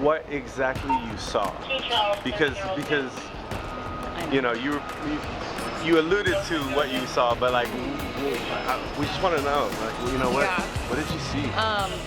what exactly you saw, because you know you alluded to what you saw, but like we just want to know, like, you know, what did you see?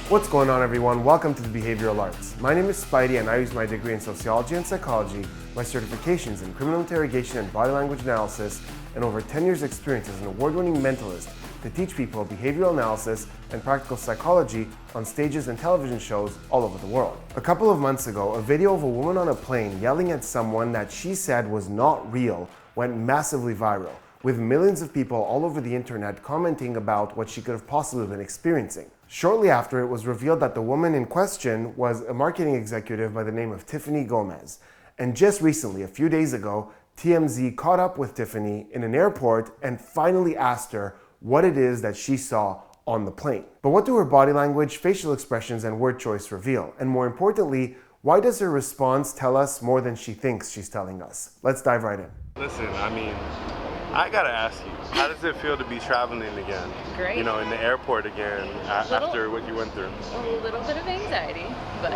What's going on, everyone? Welcome to the Behavioral Arts. My name is Spidey, and I use my degree in sociology and psychology, my certifications in criminal interrogation and body language analysis, and over 10 years experience as an award-winning mentalist to teach people behavioral analysis and practical psychology on stages and television shows all over the world. A couple of months ago, a video of a woman on a plane yelling at someone that she said was not real went massively viral, with millions of people all over the internet commenting about what she could have possibly been experiencing. Shortly after, it was revealed that the woman in question was a marketing executive by the name of Tiffany Gomas. And just recently, a few days ago, TMZ caught up with Tiffany in an airport and finally asked her what it is that she saw on the plane. But what do her body language, facial expressions, and word choice reveal? And more importantly, why does her response tell us more than she thinks she's telling us? Let's dive right in. Listen, I mean, I gotta ask you, how does it feel to be traveling again? Great. You know, in the airport again after what you went through? A little bit of anxiety, but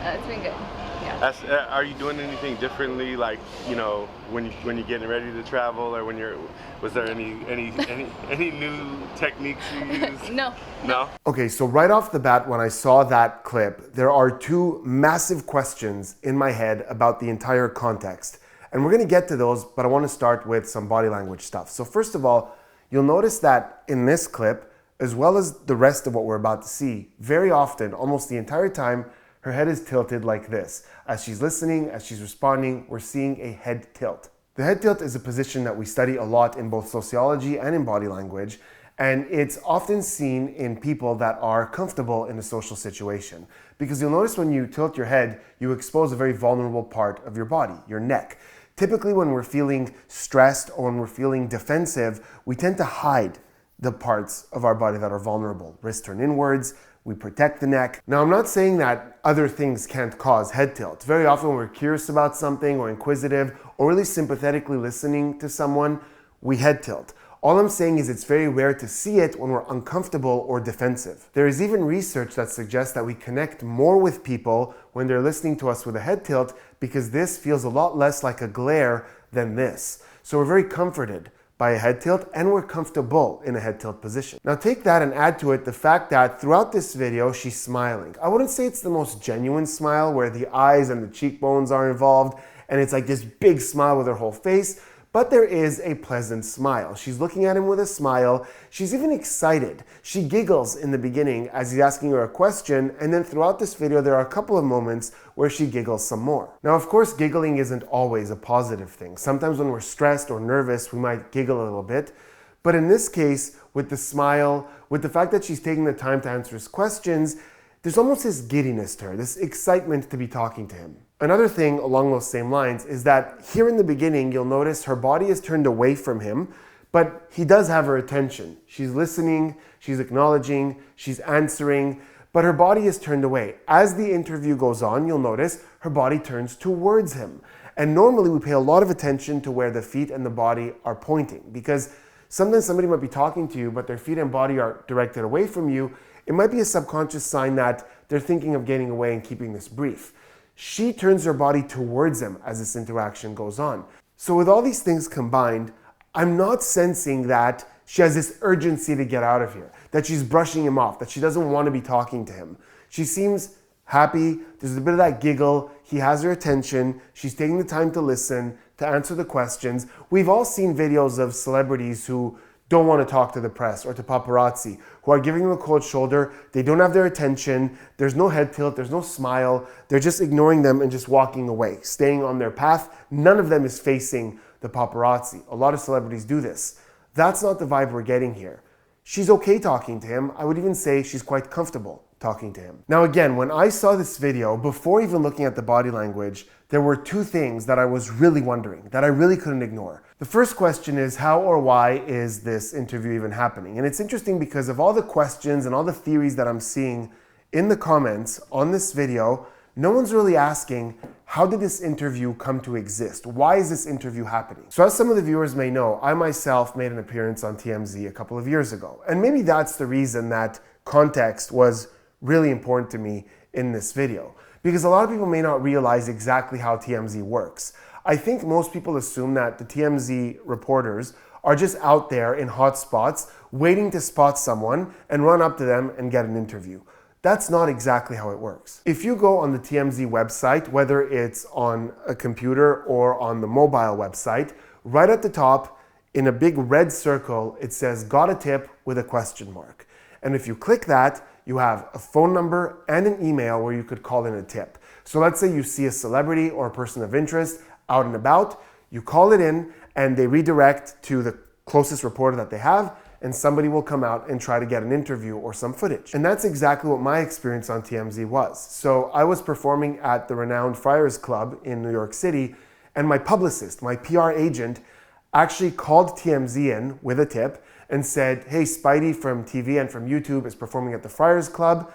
it's been good. Yeah. Are you doing anything differently, like, you know, when you're getting ready to travel, or was there any new techniques you used? No? Okay, so right off the bat, when I saw that clip, there are two massive questions in my head about the entire context. And we're gonna get to those, but I wanna start with some body language stuff. So first of all, you'll notice that in this clip, as well as the rest of what we're about to see, very often, almost the entire time, her head is tilted like this. As she's listening, as she's responding, we're seeing a head tilt. The head tilt is a position that we study a lot in both sociology and in body language, and it's often seen in people that are comfortable in a social situation. Because you'll notice when you tilt your head, you expose a very vulnerable part of your body, your neck. Typically when we're feeling stressed or when we're feeling defensive, we tend to hide the parts of our body that are vulnerable. Wrists turn inwards, we protect the neck. Now, I'm not saying that other things can't cause head tilt. Very often when we're curious about something or inquisitive or really sympathetically listening to someone, we head tilt. All I'm saying is it's very rare to see it when we're uncomfortable or defensive. There is even research that suggests that we connect more with people when they're listening to us with a head tilt, because this feels a lot less like a glare than this. So we're very comforted by a head tilt, and we're comfortable in a head tilt position. Now take that and add to it the fact that throughout this video, she's smiling. I wouldn't say it's the most genuine smile where the eyes and the cheekbones are involved, and it's like this big smile with her whole face, but there is a pleasant smile. She's looking at him with a smile. She's even excited. She giggles in the beginning as he's asking her a question, and then throughout this video, there are a couple of moments where she giggles some more. Now, of course, giggling isn't always a positive thing. Sometimes when we're stressed or nervous, we might giggle a little bit. But in this case, with the smile, with the fact that she's taking the time to answer his questions, there's almost this giddiness to her, this excitement to be talking to him. Another thing along those same lines is that here in the beginning, you'll notice her body is turned away from him, but he does have her attention. She's listening, she's acknowledging, she's answering, but her body is turned away. As the interview goes on, you'll notice her body turns towards him. And normally we pay a lot of attention to where the feet and the body are pointing, because sometimes somebody might be talking to you, but their feet and body are directed away from you. It might be a subconscious sign that they're thinking of getting away and keeping this brief. She turns her body towards him as this interaction goes on. So with all these things combined, I'm not sensing that she has this urgency to get out of here, that she's brushing him off, that she doesn't want to be talking to him. She seems happy. There's a bit of that giggle. He has her attention. She's taking the time to listen, to answer the questions. We've all seen videos of celebrities who don't want to talk to the press or to paparazzi, who are giving them a cold shoulder. They don't have their attention. There's no head tilt. There's no smile. They're just ignoring them and just walking away, staying on their path. None of them is facing the paparazzi. A lot of celebrities do this. That's not the vibe we're getting here. She's okay talking to him. I would even say she's quite comfortable talking to him. Now again, when I saw this video, before even looking at the body language, there were two things that I was really wondering, that I really couldn't ignore. The first question is, how or why is this interview even happening? And it's interesting because of all the questions and all the theories that I'm seeing in the comments on this video, no one's really asking, how did this interview come to exist? Why is this interview happening? So as some of the viewers may know, I myself made an appearance on TMZ a couple of years ago. And maybe that's the reason that context was really important to me in this video. because a lot of people may not realize exactly how TMZ works. I think most people assume that the TMZ reporters are just out there in hot spots waiting to spot someone and run up to them and get an interview. That's not exactly how it works. If you go on the TMZ website, whether it's on a computer or on the mobile website, right at the top in a big red circle, it says "Got a tip" with a question mark. And if you click that, you have a phone number and an email where you could call in a tip. So let's say you see a celebrity or a person of interest out and about, you call it in and they redirect to the closest reporter that they have, and somebody will come out and try to get an interview or some footage. And that's exactly what my experience on TMZ was. So I was performing at the renowned Friars Club in New York City, and my publicist, my PR agent, actually called TMZ in with a tip and said, "Hey, Spidey from TV and from YouTube is performing at the Friars Club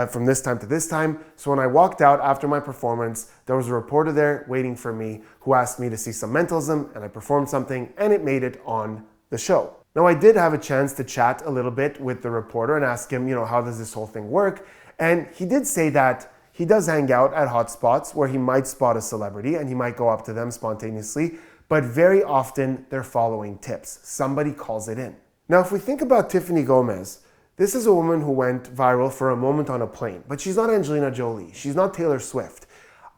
from this time to this time." So when I walked out after my performance, there was a reporter there waiting for me who asked me to see some mentalism, and I performed something and it made it on the show. Now, I did have a chance to chat a little bit with the reporter and ask him, how does this whole thing work? And he did say that he does hang out at hotspots where he might spot a celebrity and he might go up to them spontaneously, but very often they're following tips. Somebody calls it in. Now, if we think about Tiffany Gomas, this is a woman who went viral for a moment on a plane, but she's not Angelina Jolie. She's not Taylor Swift.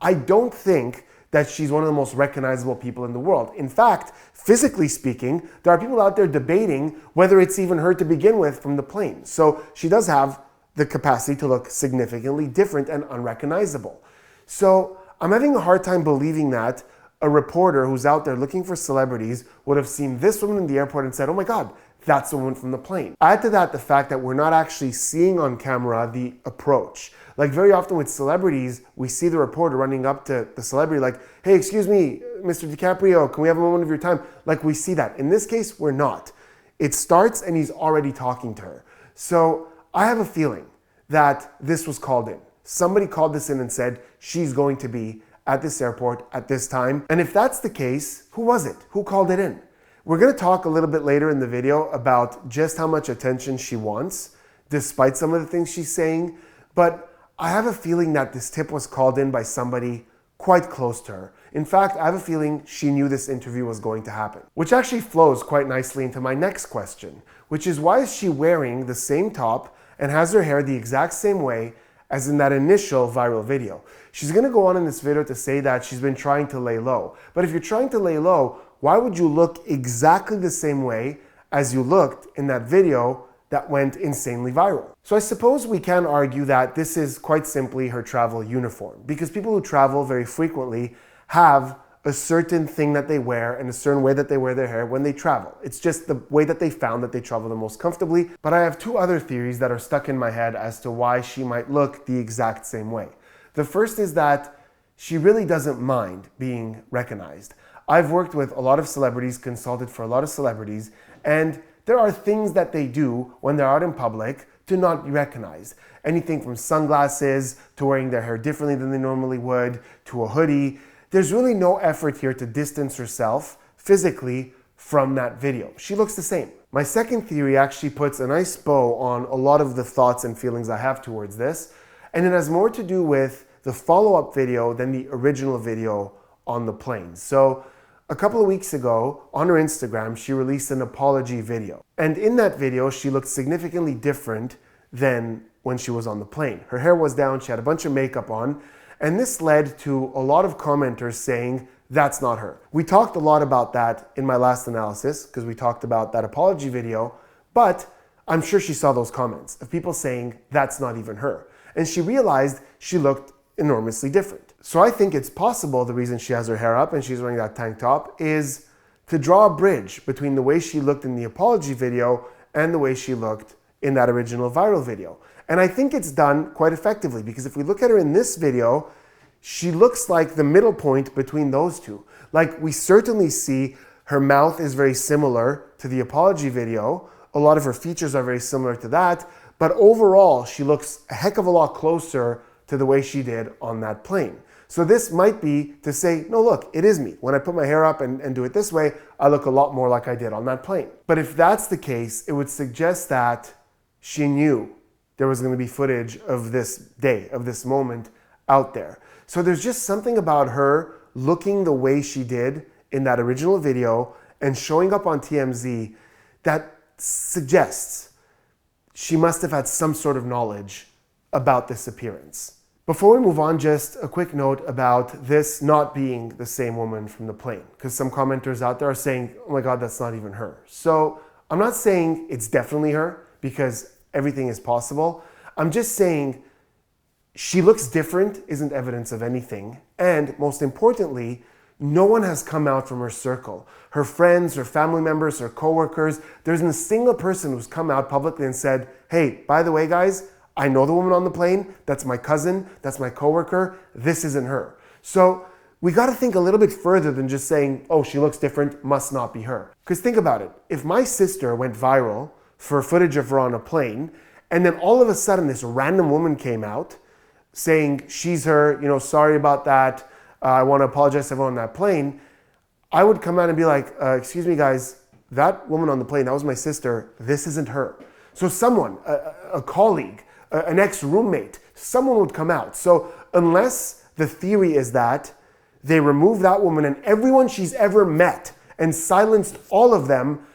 I don't think that she's one of the most recognizable people in the world. In fact, physically speaking, there are people out there debating whether it's even her to begin with from the plane. So she does have the capacity to look significantly different and unrecognizable. So I'm having a hard time believing that a reporter who's out there looking for celebrities would have seen this woman in the airport and said, "Oh my God, that's the woman from the plane." Add to that the fact that we're not actually seeing on camera the approach. Like very often with celebrities, we see the reporter running up to the celebrity like, "Hey, excuse me, Mr. DiCaprio, can we have a moment of your time?" Like we see that. In this case, we're not. It starts and he's already talking to her. So I have a feeling that this was called in. Somebody called this in and said, she's going to be at this airport at this time. And if that's the case, who was it? Who called it in? We're going to talk a little bit later in the video about just how much attention she wants, despite some of the things she's saying. But I have a feeling that this tip was called in by somebody quite close to her. In fact, I have a feeling she knew this interview was going to happen. Which actually flows quite nicely into my next question, which is, why is she wearing the same top and has her hair the exact same way as in that initial viral video? She's going to go on in this video to say that she's been trying to lay low. But if you're trying to lay low, why would you look exactly the same way as you looked in that video that went insanely viral? So I suppose we can argue that this is quite simply her travel uniform, because people who travel very frequently have a certain thing that they wear and a certain way that they wear their hair when they travel. It's just the way that they found that they travel the most comfortably. But I have two other theories that are stuck in my head as to why she might look the exact same way. The first is that she really doesn't mind being recognized. I've worked with a lot of celebrities, consulted for a lot of celebrities, and there are things that they do when they're out in public to not be recognized. Anything from sunglasses to wearing their hair differently than they normally would, to a hoodie. There's really no effort here to distance herself physically from that video. She looks the same. My second theory actually puts a nice bow on a lot of the thoughts and feelings I have towards this, and it has more to do with the follow-up video than the original video on the plane. So a couple of weeks ago, on her Instagram, she released an apology video. And in that video, she looked significantly different than when she was on the plane. Her hair was down, she had a bunch of makeup on, and this led to a lot of commenters saying, that's not her. We talked a lot about that in my last analysis, because we talked about that apology video, but I'm sure she saw those comments of people saying, that's not even her. And she realized she looked enormously different. So I think it's possible the reason she has her hair up and she's wearing that tank top is to draw a bridge between the way she looked in the apology video and the way she looked in that original viral video. And I think it's done quite effectively, because if we look at her in this video, she looks like the middle point between those two. Like, we certainly see her mouth is very similar to the apology video. A lot of her features are very similar to that, but overall she looks a heck of a lot closer to the way she did on that plane. So this might be to say, no, look, it is me. When I put my hair up and do it this way, I look a lot more like I did on that plane. But if that's the case, it would suggest that she knew there was going to be footage of this day, of this moment, out there. So there's just something about her looking the way she did in that original video and showing up on TMZ that suggests she must have had some sort of knowledge about this appearance. Before we move on, just a quick note about this not being the same woman from the plane, because some commenters out there are saying, oh my God, that's not even her. So I'm not saying it's definitely her, because everything is possible. I'm just saying she looks different isn't evidence of anything. And most importantly, no one has come out from her circle. Her friends, her family members, her coworkers, there isn't a single person who's come out publicly and said, hey, by the way, guys, I know the woman on the plane, that's my cousin, that's my coworker, this isn't her. So we gotta think a little bit further than just saying, oh, she looks different, must not be her. Because think about it, if my sister went viral for footage of her on a plane, and then all of a sudden this random woman came out saying she's her, sorry about that, I wanna apologize to everyone on that plane, I would come out and be like, excuse me guys, that woman on the plane, that was my sister, this isn't her. So someone, a colleague, an ex-roommate, someone would come out. So unless the theory is that they removed that woman and everyone she's ever met and silenced all of them,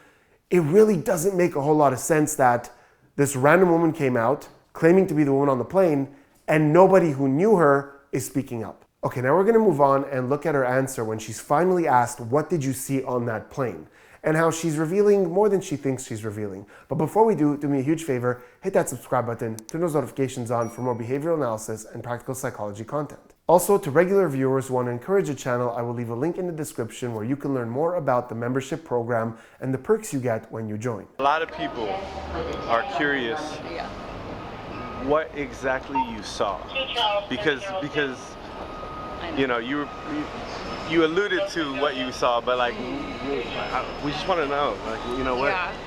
it really doesn't make a whole lot of sense that this random woman came out claiming to be the woman on the plane and nobody who knew her is speaking up. Okay, now we're gonna move on and look at her answer when she's finally asked, what did you see on that plane? And how she's revealing more than she thinks she's revealing. But before we do me a huge favor, hit that subscribe button, turn those notifications on for more behavioral analysis and practical psychology content. Also, to regular viewers who want to encourage the channel, I will leave a link in the description where you can learn more about the membership program and the perks you get when you join. A lot of people are curious what exactly you saw. Because you alluded to what you saw, but we just want to know,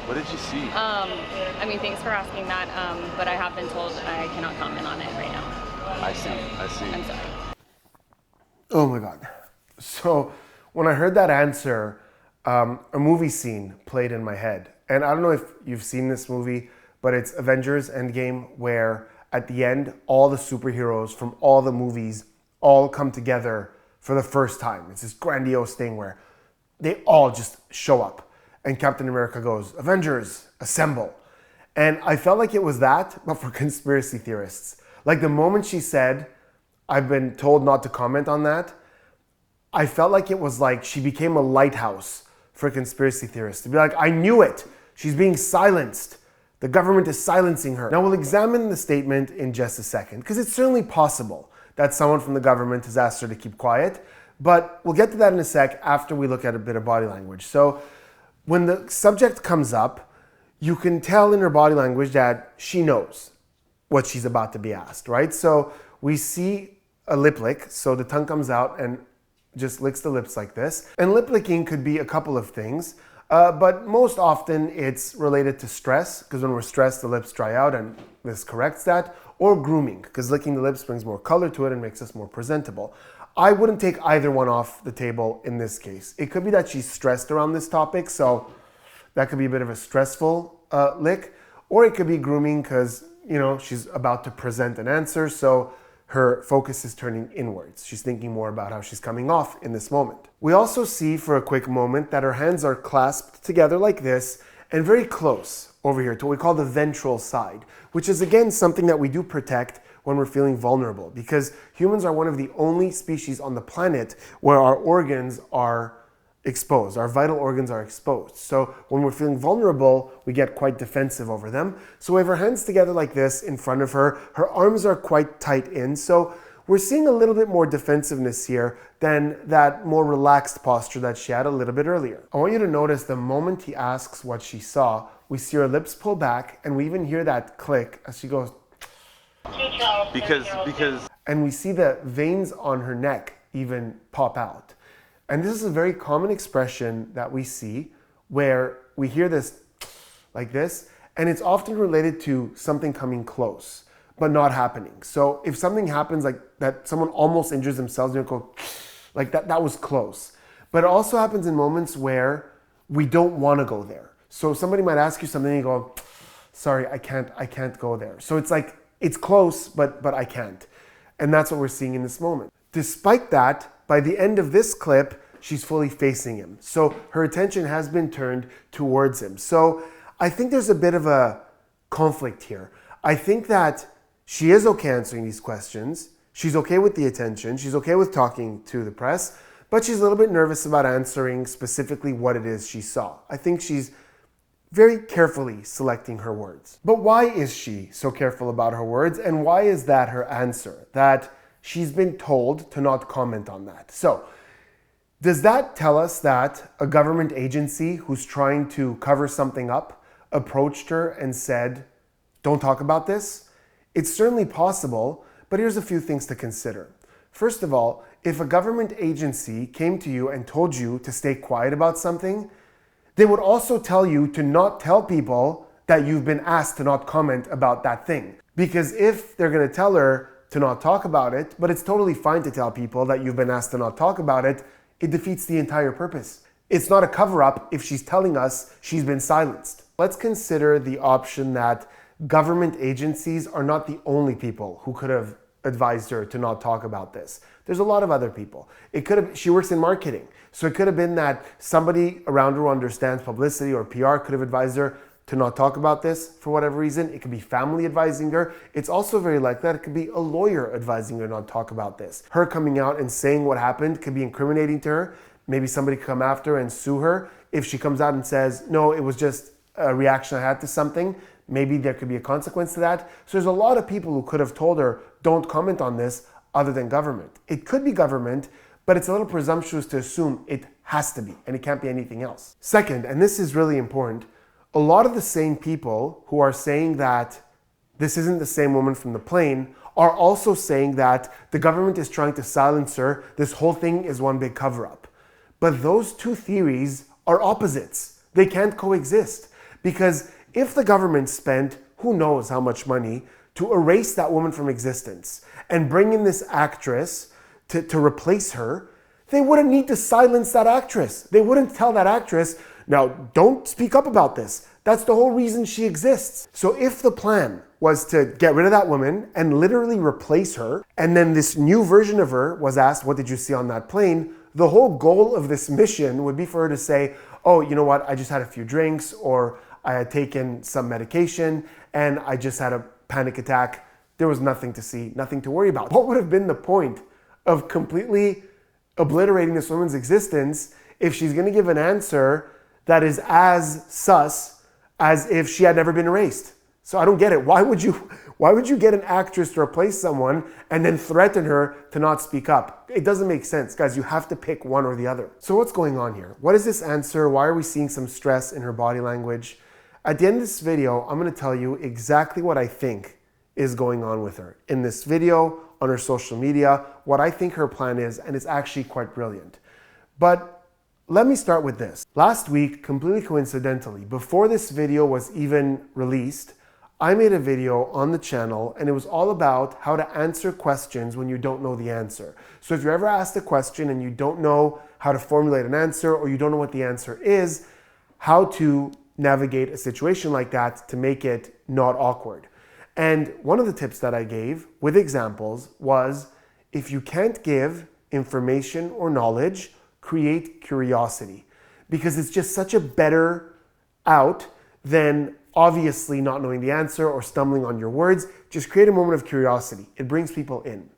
what did you see? I mean, thanks for asking that, but I have been told I cannot comment on it right now. I see. I'm sorry. Oh my God. So when I heard that answer, a movie scene played in my head. And I don't know if you've seen this movie, but it's Avengers Endgame, where at the end, all the superheroes from all the movies all come together for the first time. It's this grandiose thing where they all just show up and Captain America goes, Avengers, assemble. And I felt like it was that, but for conspiracy theorists. Like the moment she said, I've been told not to comment on that, I felt like it was like she became a lighthouse for conspiracy theorists. To be like, I knew it. She's being silenced. The government is silencing her. Now we'll examine the statement in just a second, because it's certainly possible that someone from the government has asked her to keep quiet, but we'll get to that in a sec after we look at a bit of body language. So when the subject comes up, you can tell in her body language that she knows what she's about to be asked, right? So we see a lip lick, so the tongue comes out and just licks the lips like this. And lip licking could be a couple of things, but most often it's related to stress, because when we're stressed, the lips dry out and this corrects that, or grooming, because licking the lips brings more color to it and makes us more presentable. I wouldn't take either one off the table in this case. It could be that she's stressed around this topic, so that could be a bit of a stressful lick, or it could be grooming because, she's about to present an answer, so her focus is turning inwards. She's thinking more about how she's coming off in this moment. We also see for a quick moment that her hands are clasped together like this and very close over here to what we call the ventral side, which is again something that we do protect when we're feeling vulnerable, because humans are one of the only species on the planet where our organs are exposed, our vital organs are exposed. So when we're feeling vulnerable, we get quite defensive over them. So we have her hands together like this in front of her. Her arms are quite tight in. So we're seeing a little bit more defensiveness here than that more relaxed posture that she had a little bit earlier. I want you to notice the moment he asks what she saw, we see her lips pull back and we even hear that click as she goes, because and we see the veins on her neck even pop out. And this is a very common expression that we see where we hear this like this, and it's often related to something coming close, but not happening. So if something happens like that, someone almost injures themselves, you go like that was close. But it also happens in moments where we don't want to go there. So somebody might ask you something and you go, sorry, I can't go there. So it's like, it's close, but I can't. And that's what we're seeing in this moment. Despite that, by the end of this clip, she's fully facing him. So her attention has been turned towards him. So I think there's a bit of a conflict here. I think that she is okay answering these questions. She's okay with the attention. She's okay with talking to the press, but she's a little bit nervous about answering specifically what it is she saw. I think she's very carefully selecting her words. But why is she so careful about her words? And why is that her answer? That she's been told to not comment on that. So, does that tell us that a government agency who's trying to cover something up approached her and said, don't talk about this? It's certainly possible, but here's a few things to consider. First of all, if a government agency came to you and told you to stay quiet about something, they would also tell you to not tell people that you've been asked to not comment about that thing. Because if they're going to tell her to not talk about it, but it's totally fine to tell people that you've been asked to not talk about it, it defeats the entire purpose. It's not a cover-up if she's telling us she's been silenced. Let's consider the option that government agencies are not the only people who could have advised her to not talk about this. There's a lot of other people. She works in marketing. So it could have been that somebody around her who understands publicity or PR could have advised her to not talk about this for whatever reason. It could be family advising her. It's also very likely that it could be a lawyer advising her not to talk about this. Her coming out and saying what happened could be incriminating to her. Maybe somebody could come after her and sue her. If she comes out and says, no, it was just a reaction I had to something, maybe there could be a consequence to that. So there's a lot of people who could have told her, don't comment on this, other than government. It could be government, but it's a little presumptuous to assume it has to be, and it can't be anything else. Second, and this is really important, a lot of the same people who are saying that this isn't the same woman from the plane are also saying that the government is trying to silence her, this whole thing is one big cover-up. But those two theories are opposites. They can't coexist. Because if the government spent who knows how much money to erase that woman from existence and bring in this actress to replace her, they wouldn't need to silence that actress. They wouldn't tell that actress, now don't speak up about this. That's the whole reason she exists. So if the plan was to get rid of that woman and literally replace her, and then this new version of her was asked, what did you see on that plane? The whole goal of this mission would be for her to say, oh, you know what, I just had a few drinks, or I had taken some medication, and I just had a panic attack. There was nothing to see, nothing to worry about. What would have been the point of completely obliterating this woman's existence if she's going to give an answer that is as sus as if she had never been erased? So I don't get it. Why would you get an actress to replace someone and then threaten her to not speak up? It doesn't make sense, guys. You have to pick one or the other. So what's going on here? What is this answer? Why are we seeing some stress in her body language? At the end of this video, I'm going to tell you exactly what I think is going on with her. In this video, on her social media, what I think her plan is, and it's actually quite brilliant. But let me start with this. Last week, completely coincidentally, before this video was even released, I made a video on the channel, and it was all about how to answer questions when you don't know the answer. So if you're ever asked a question and you don't know how to formulate an answer, or you don't know what the answer is, how to navigate a situation like that to make it not awkward. And one of the tips that I gave with examples was, if you can't give information or knowledge, create curiosity. Because it's just such a better out than obviously not knowing the answer or stumbling on your words. Just create a moment of curiosity. It brings people in.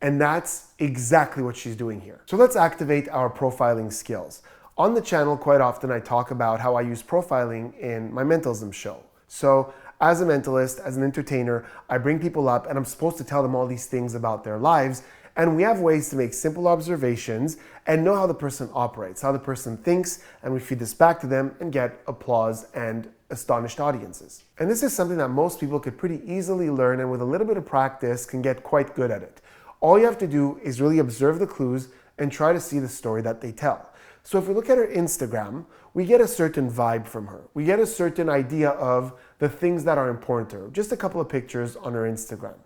And that's exactly what she's doing here. So let's activate our profiling skills. On the channel, quite often I talk about how I use profiling in my mentalism show. So as a mentalist, as an entertainer, I bring people up and I'm supposed to tell them all these things about their lives. And we have ways to make simple observations and know how the person operates, how the person thinks, and we feed this back to them and get applause and astonished audiences. And this is something that most people could pretty easily learn, and with a little bit of practice can get quite good at it. All you have to do is really observe the clues and try to see the story that they tell. So if we look at her Instagram, we get a certain vibe from her. We get a certain idea of the things that are important to her. Just a couple of pictures on her Instagram.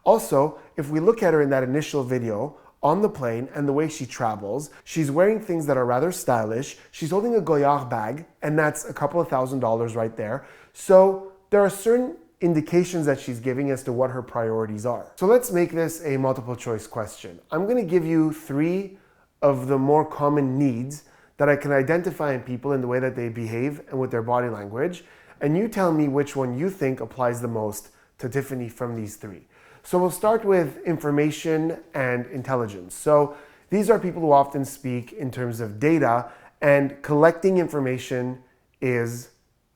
Also, if we look at her in that initial video on the plane and the way she travels, she's wearing things that are rather stylish. She's holding a Goyard bag, and that's a couple of $1,000s right there. So there are certain indications that she's giving as to what her priorities are. So let's make this a multiple choice question. I'm going to give you 3 of the more common needs that I can identify in people in the way that they behave and with their body language, and you tell me which one you think applies the most to Tiffany from these 3. So we'll start with information and intelligence. So these are people who often speak in terms of data, and collecting information is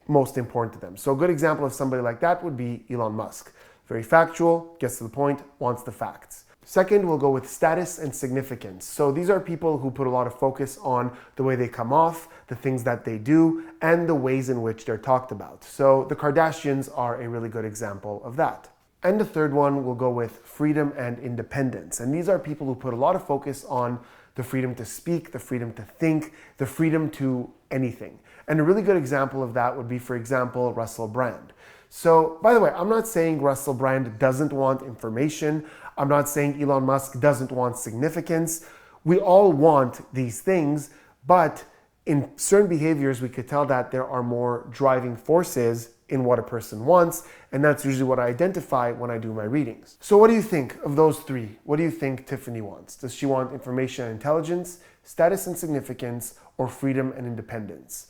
most important to them. So a good example of somebody like that would be Elon Musk. Very factual, gets to the point, wants the facts. Second, we'll go with status and significance. So these are people who put a lot of focus on the way they come off, the things that they do, and the ways in which they're talked about. So the Kardashians are a really good example of that. And the third one, we'll go with freedom and independence. And these are people who put a lot of focus on the freedom to speak, the freedom to think, the freedom to anything. And a really good example of that would be, for example, Russell Brand. So, by the way, I'm not saying Russell Brand doesn't want information. I'm not saying Elon Musk doesn't want significance. We all want these things, but in certain behaviors, we could tell that there are more driving forces in what a person wants, and that's usually what I identify when I do my readings. So what do you think of those 3? What do you think Tiffany wants? Does she want information and intelligence, status and significance, or freedom and independence?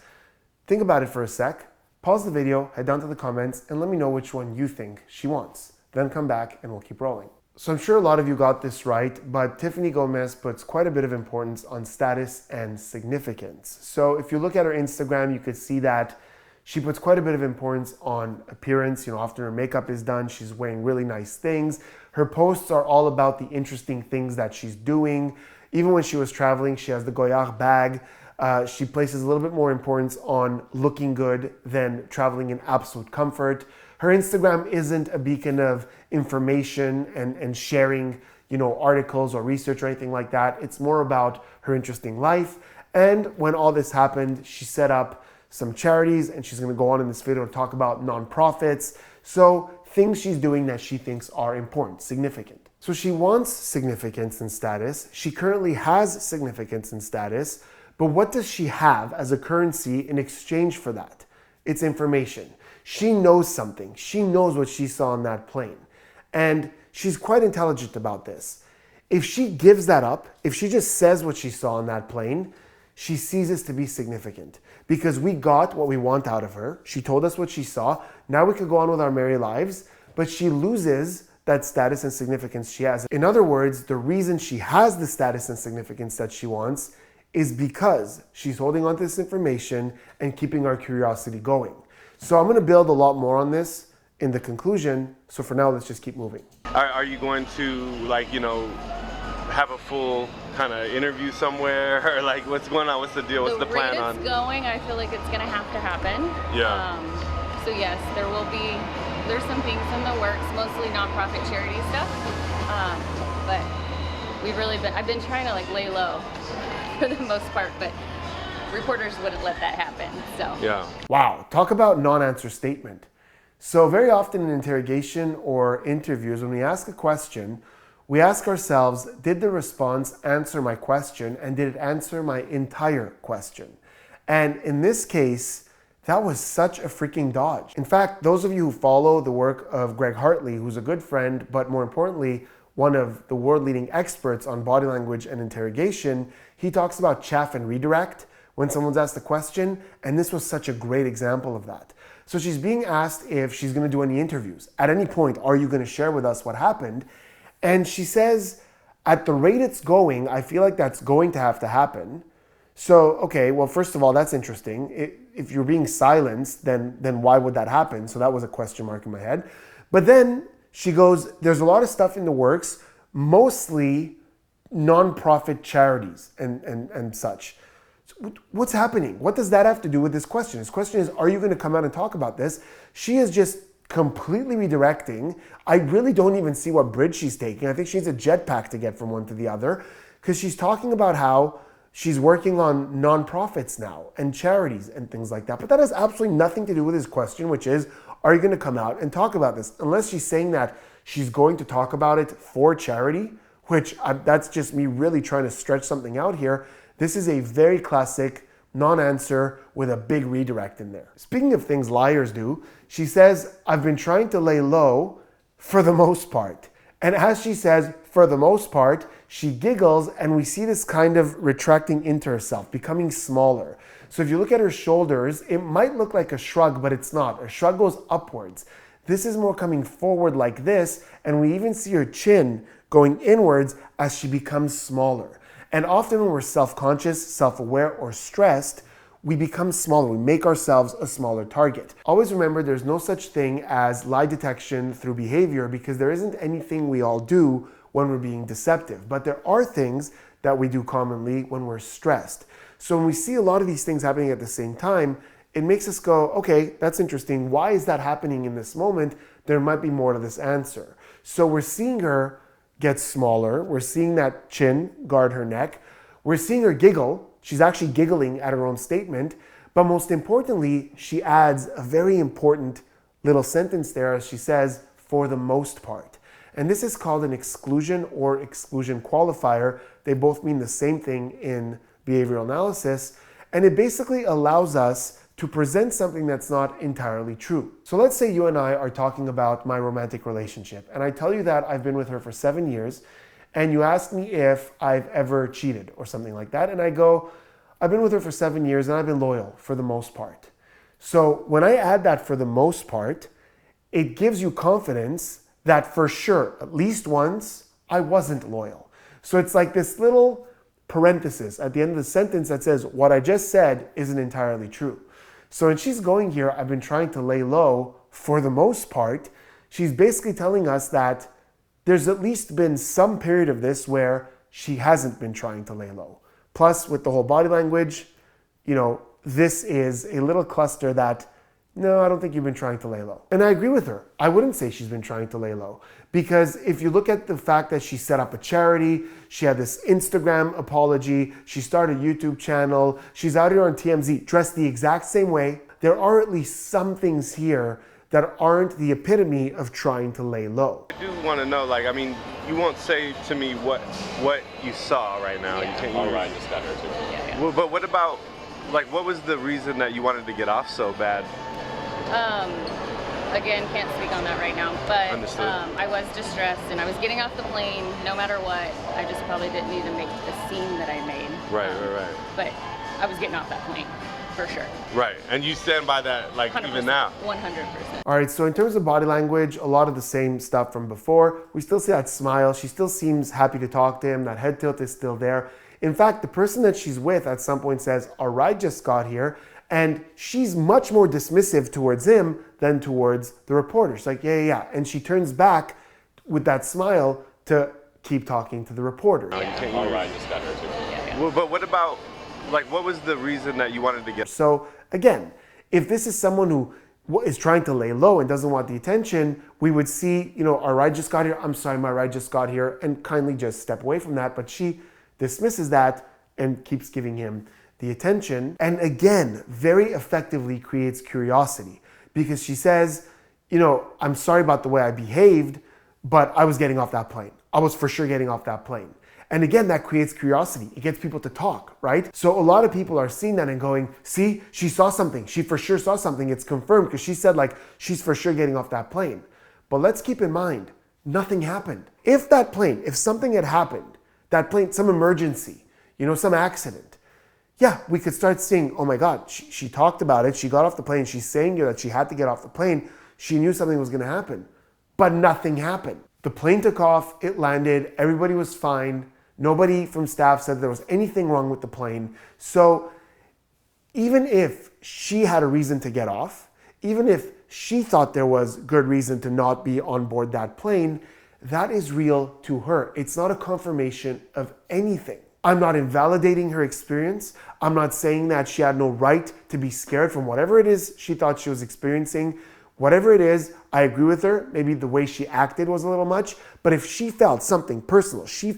Think about it for a sec. Pause the video, head down to the comments, and let me know which one you think she wants. Then come back and we'll keep rolling. So I'm sure a lot of you got this right, but Tiffany Gomas puts quite a bit of importance on status and significance. So if you look at her Instagram, you could see that she puts quite a bit of importance on appearance. Often her makeup is done, she's wearing really nice things. Her posts are all about the interesting things that she's doing. Even when she was traveling, she has the Goyard bag. She places a little bit more importance on looking good than traveling in absolute comfort. Her Instagram isn't a beacon of information and sharing, articles or research or anything like that. It's more about her interesting life. And when all this happened, she set up some charities, and she's going to go on in this video to talk about nonprofits. So things she's doing that she thinks are important, significant. So she wants significance and status. She currently has significance and status, but what does she have as a currency in exchange for that? It's information. She knows something. She knows what she saw on that plane. And she's quite intelligent about this. If she gives that up, if she just says what she saw on that plane, she ceases to be significant, because we got what we want out of her. She told us what she saw. Now we could go on with our merry lives, but she loses that status and significance she has. In other words, the reason she has the status and significance that she wants is because she's holding on to this information and keeping our curiosity going. So I'm going to build a lot more on this in the conclusion. So for now, let's just keep moving. Are you going to, have a full kind of interview somewhere, or what's going on? What's the deal? What's the plan on? The rate it's going, I feel like it's going to have to happen. Yeah. So yes, there's some things in the works, mostly nonprofit charity stuff. But I've been trying to lay low for the most part, but reporters wouldn't let that happen. So yeah. Wow, talk about non-answer statement. So very often in interrogation or interviews, when we ask a question, we ask ourselves, did the response answer my question, and did it answer my entire question? And in this case, that was such a freaking dodge. In fact, those of you who follow the work of Greg Hartley, who's a good friend, but more importantly, one of the world-leading experts on body language and interrogation, he talks about chaff and redirect when someone's asked a question, and this was such a great example of that. So she's being asked if she's going to do any interviews. At any point, are you going to share with us what happened? And she says, at the rate it's going, I feel like that's going to have to happen. So, okay, well, first of all, that's interesting. If you're being silenced, then why would that happen? So that was a question mark in my head. But then she goes, there's a lot of stuff in the works, mostly nonprofit charities and such. So what's happening? What does that have to do with this question? This question is, are you going to come out and talk about this? She is just completely redirecting. I really don't even see what bridge she's taking. I think she needs a jetpack to get from one to the other, because she's talking about how she's working on nonprofits now and charities and things like that. But that has absolutely nothing to do with his question, which is, are you going to come out and talk about this? Unless she's saying that she's going to talk about it for charity, which that's just me really trying to stretch something out here. This is a very classic non-answer with a big redirect in there. Speaking of things liars do, she says, I've been trying to lay low for the most part. And as she says, for the most part, she giggles and we see this kind of retracting into herself, becoming smaller. So if you look at her shoulders, it might look like a shrug, but it's not. A shrug goes upwards. This is more coming forward like this, and we even see her chin going inwards as she becomes smaller. And often when we're self-conscious, self-aware, or stressed, we become smaller. We make ourselves a smaller target. Always remember there's no such thing as lie detection through behavior because there isn't anything we all do when we're being deceptive. But there are things that we do commonly when we're stressed. So when we see a lot of these things happening at the same time, it makes us go, okay, that's interesting. Why is that happening in this moment? There might be more to this answer. So we're seeing her get smaller. We're seeing that chin guard her neck. We're seeing her giggle. She's actually giggling at her own statement. But most importantly, she adds a very important little sentence there as she says, for the most part. And this is called an exclusion or exclusion qualifier. They both mean the same thing in behavioral analysis. And it basically allows us to present something that's not entirely true. So let's say you and I are talking about my romantic relationship, and I tell you that I've been with her for 7 years, and you ask me if I've ever cheated or something like that, and I go, I've been with her for 7 years and I've been loyal for the most part. So when I add that for the most part, it gives you confidence that for sure, at least once, I wasn't loyal. So it's like this little parenthesis at the end of the sentence that says, what I just said isn't entirely true. So when she's going here, I've been trying to lay low for the most part, she's basically telling us that there's at least been some period of this where she hasn't been trying to lay low. Plus, with the whole body language, this is a little cluster that, no, I don't think you've been trying to lay low. And I agree with her. I wouldn't say she's been trying to lay low. Because if you look at the fact that she set up a charity, she had this Instagram apology, she started a YouTube channel, she's out here on TMZ dressed the exact same way, there are at least some things here that aren't the epitome of trying to lay low. I do want to know, you won't say to me what you saw right now. Yeah. You can't. All right, just got her too. Yeah. Well, but what about, what was the reason that you wanted to get off so bad? Again, can't speak on that right now, but Understood. I was distressed and I was getting off the plane no matter what. I just probably didn't need to make the scene that I made. Right. But I was getting off that plane, for sure. Right, and you stand by that, 100%, even now? 100%. All right, so in terms of body language, a lot of the same stuff from before. We still see that smile. She still seems happy to talk to him. That head tilt is still there. In fact, the person that she's with at some point says, our ride just got here. And she's much more dismissive towards him than towards the reporter. She's like, yeah. And she turns back with that smile to keep talking to the reporter. Yeah. All right, just got her too. Yeah. Well, but what about, what was the reason that you wanted to get? So again, if this is someone who is trying to lay low and doesn't want the attention, we would see, our ride just got here. I'm sorry, my ride just got here, and kindly just step away from that. But she dismisses that and keeps giving him the attention, and again, very effectively creates curiosity because she says, I'm sorry about the way I behaved, but I was getting off that plane. I was for sure getting off that plane. And again, that creates curiosity. It gets people to talk, right? So a lot of people are seeing that and going, see, she saw something. She for sure saw something. It's confirmed because she said she's for sure getting off that plane. But let's keep in mind, nothing happened. If something had happened, that plane, some emergency, some accident, yeah, we could start seeing, oh my God, she talked about it. She got off the plane. She's saying that she had to get off the plane. She knew something was going to happen, but nothing happened. The plane took off. It landed. Everybody was fine. Nobody from staff said there was anything wrong with the plane. So even if she had a reason to get off, even if she thought there was good reason to not be on board that plane, that is real to her. It's not a confirmation of anything. I'm not invalidating her experience. I'm not saying that she had no right to be scared from whatever it is she thought she was experiencing. Whatever it is, I agree with her. Maybe the way she acted was a little much, but if she felt something personal, she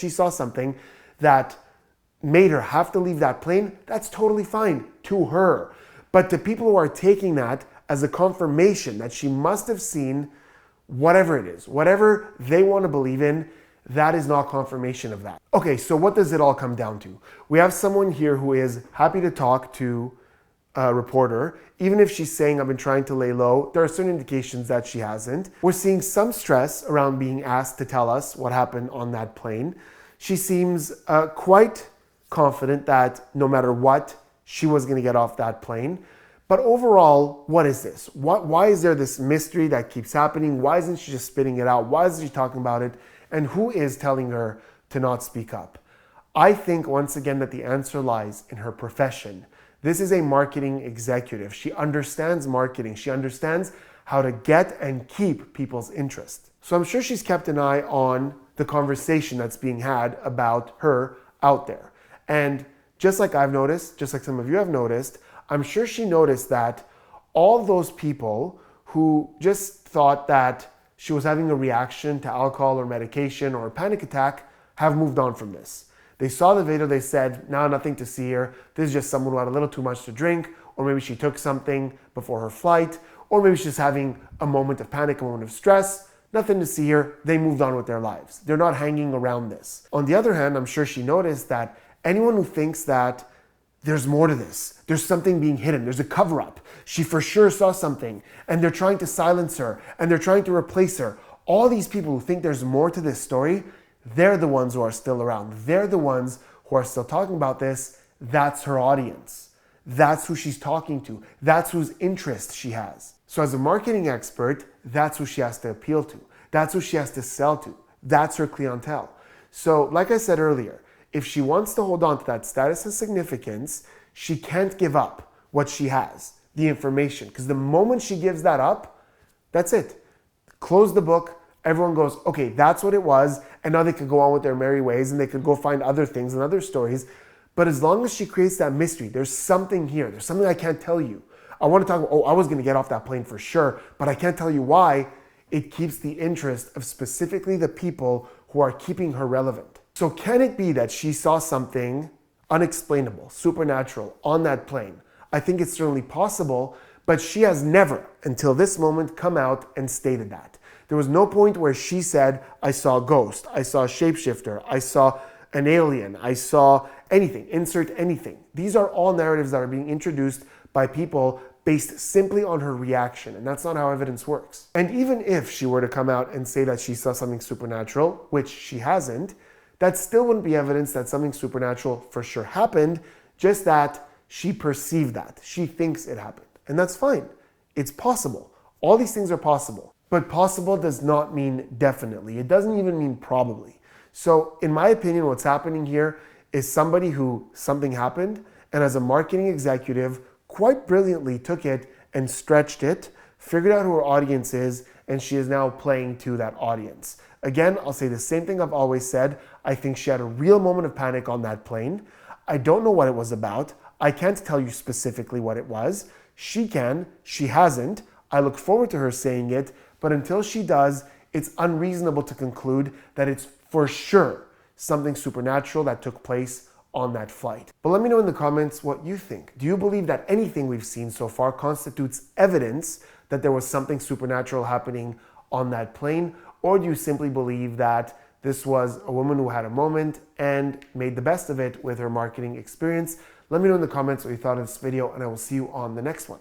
saw something that made her have to leave that plane, that's totally fine to her. But to people who are taking that as a confirmation that she must have seen whatever it is, whatever they want to believe in, that is not confirmation of that. Okay, so what does it all come down to? We have someone here who is happy to talk to a reporter, even if she's saying, I've been trying to lay low. There are certain indications that she hasn't. We're seeing some stress around being asked to tell us what happened on that plane. She seems quite confident that no matter what, she was going to get off that plane. But overall, what is this? Why is there this mystery that keeps happening? Why isn't she just spitting it out? Why isn't she talking about it? And who is telling her to not speak up? I think, once again, that the answer lies in her profession. This is a marketing executive. She understands marketing. She understands how to get and keep people's interest. So I'm sure she's kept an eye on the conversation that's being had about her out there. And just like I've noticed, just like some of you have noticed, I'm sure she noticed that all those people who just thought that she was having a reaction to alcohol or medication or a panic attack have moved on from this. They saw the video, they said, now nothing to see here. This is just someone who had a little too much to drink, or maybe she took something before her flight, or maybe she's having a moment of panic, a moment of stress. Nothing to see here. They moved on with their lives. They're not hanging around this. On the other hand, I'm sure she noticed that anyone who thinks that there's more to this, there's something being hidden, there's a cover-up, she for sure saw something, and they're trying to silence her, and they're trying to replace her. All these people who think there's more to this story, they're the ones who are still around. They're the ones who are still talking about this. That's her audience. That's who she's talking to. That's whose interest she has. So as a marketing expert, that's who she has to appeal to. That's who she has to sell to. That's her clientele. So like I said earlier, if she wants to hold on to that status of significance, she can't give up what she has, the information. Because the moment she gives that up, that's it. Close the book. Everyone goes, okay, that's what it was. And now they could go on with their merry ways and they could go find other things and other stories. But as long as she creates that mystery, there's something here. There's something I can't tell you. I want to talk about, oh, I was going to get off that plane for sure, but I can't tell you why. It keeps the interest of specifically the people who are keeping her relevant. So can it be that she saw something unexplainable, supernatural on that plane? I think it's certainly possible, but she has never, until this moment, come out and stated that. There was no point where she said, I saw a ghost, I saw a shapeshifter, I saw an alien, I saw anything, insert anything. These are all narratives that are being introduced by people based simply on her reaction, and that's not how evidence works. And even if she were to come out and say that she saw something supernatural, which she hasn't, that still wouldn't be evidence that something supernatural for sure happened, just that she perceived that. She thinks it happened. And that's fine. It's possible. All these things are possible. But possible does not mean definitely. It doesn't even mean probably. So in my opinion, what's happening here is somebody who something happened, and as a marketing executive, quite brilliantly took it and stretched it, figured out who her audience is, and she is now playing to that audience. Again, I'll say the same thing I've always said. I think she had a real moment of panic on that plane. I don't know what it was about. I can't tell you specifically what it was. She can, she hasn't. I look forward to her saying it, but until she does, it's unreasonable to conclude that it's for sure something supernatural that took place on that flight. But let me know in the comments what you think. Do you believe that anything we've seen so far constitutes evidence that there was something supernatural happening on that plane? Or do you simply believe that this was a woman who had a moment and made the best of it with her marketing experience? Let me know in the comments what you thought of this video, and I will see you on the next one.